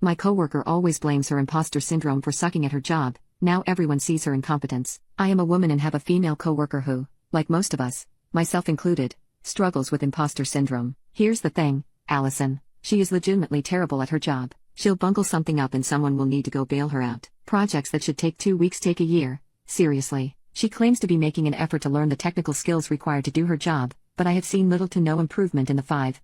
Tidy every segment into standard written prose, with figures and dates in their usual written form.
My coworker always blames her imposter syndrome for sucking at her job. Now everyone sees her incompetence. I am a woman and have a female coworker who, like most of us, myself included, struggles with imposter syndrome. Here's the thing, Allison. She is legitimately terrible at her job. She'll bungle something up and someone will need to go bail her out. Projects that should take 2 weeks take a year. Seriously. She claims to be making an effort to learn the technical skills required to do her job, but I have seen little to no improvement in the five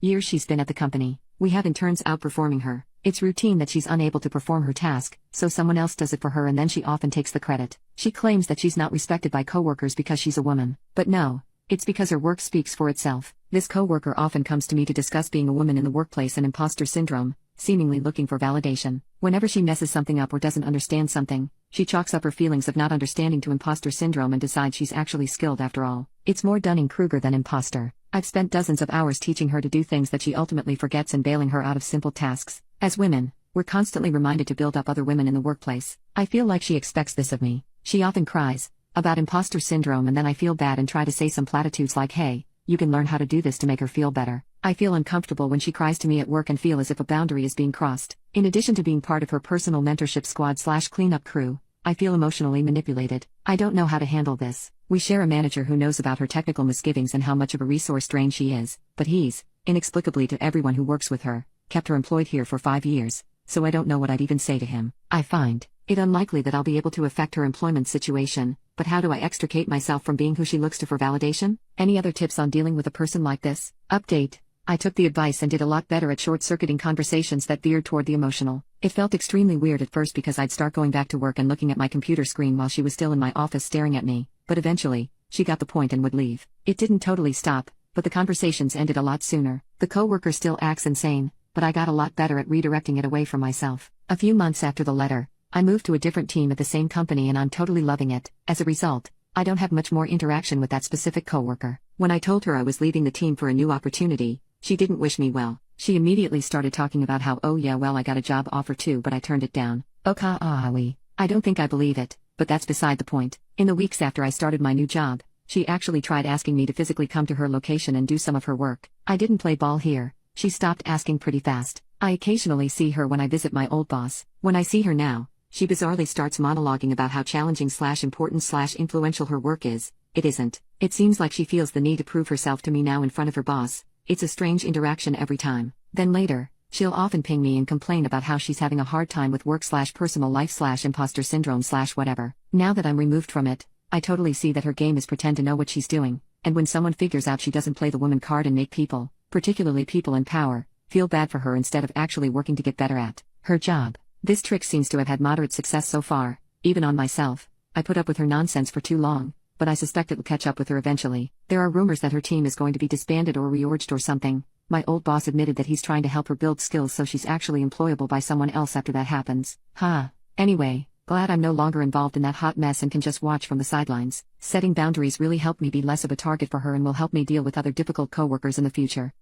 years she's been at the company. We have interns outperforming her. It's routine that she's unable to perform her task, so someone else does it for her and then she often takes the credit. She claims that she's not respected by coworkers because she's a woman. But no, it's because her work speaks for itself. This coworker often comes to me to discuss being a woman in the workplace and imposter syndrome, seemingly looking for validation. Whenever she messes something up or doesn't understand something, she chalks up her feelings of not understanding to imposter syndrome and decides she's actually skilled after all. It's more Dunning-Kruger than imposter. I've spent dozens of hours teaching her to do things that she ultimately forgets and bailing her out of simple tasks. As women, we're constantly reminded to build up other women in the workplace. I feel like she expects this of me. She often cries about imposter syndrome and then I feel bad and try to say some platitudes like, hey, you can learn how to do this to make her feel better. I feel uncomfortable when she cries to me at work and feel as if a boundary is being crossed. In addition to being part of her personal mentorship squad/cleanup crew, I feel emotionally manipulated. I don't know how to handle this. We share a manager who knows about her technical misgivings and how much of a resource drain she is, but he's, inexplicably to everyone who works with her, kept her employed here for 5 years, so I don't know what I'd even say to him. I find it unlikely that I'll be able to affect her employment situation, but how do I extricate myself from being who she looks to for validation? Any other tips on dealing with a person like this? Update. I took the advice and did a lot better at short-circuiting conversations that veered toward the emotional. It felt extremely weird at first because I'd start going back to work and looking at my computer screen while she was still in my office staring at me, but eventually, she got the point and would leave. It didn't totally stop, but the conversations ended a lot sooner. The coworker still acts insane, but I got a lot better at redirecting it away from myself. A few months after the letter, I moved to a different team at the same company and I'm totally loving it. As a result, I don't have much more interaction with that specific coworker. When I told her I was leaving the team for a new opportunity, she didn't wish me well. She immediately started talking about how, oh yeah, well, I got a job offer too, but I turned it down. I don't think I believe it, but that's beside the point. In the weeks after I started my new job, she actually tried asking me to physically come to her location and do some of her work. I didn't play ball here. She stopped asking pretty fast. I occasionally see her when I visit my old boss. When I see her now, she bizarrely starts monologuing about how challenging/important/influential her work is. It isn't. It seems like she feels the need to prove herself to me now in front of her boss. It's a strange interaction every time. Then later, she'll often ping me and complain about how she's having a hard time with work/personal life/imposter syndrome/whatever. Now that I'm removed from it, I totally see that her game is pretend to know what she's doing, and when someone figures out she doesn't play the woman card and make people, particularly people in power, feel bad for her instead of actually working to get better at her job. This trick seems to have had moderate success so far, even on myself. I put up with her nonsense for too long, but I suspect it will catch up with her eventually. There are rumors that her team is going to be disbanded or reorged or something. My old boss admitted that he's trying to help her build skills so she's actually employable by someone else after that happens. Anyway, glad I'm no longer involved in that hot mess and can just watch from the sidelines. Setting boundaries really helped me be less of a target for her and will help me deal with other difficult coworkers in the future.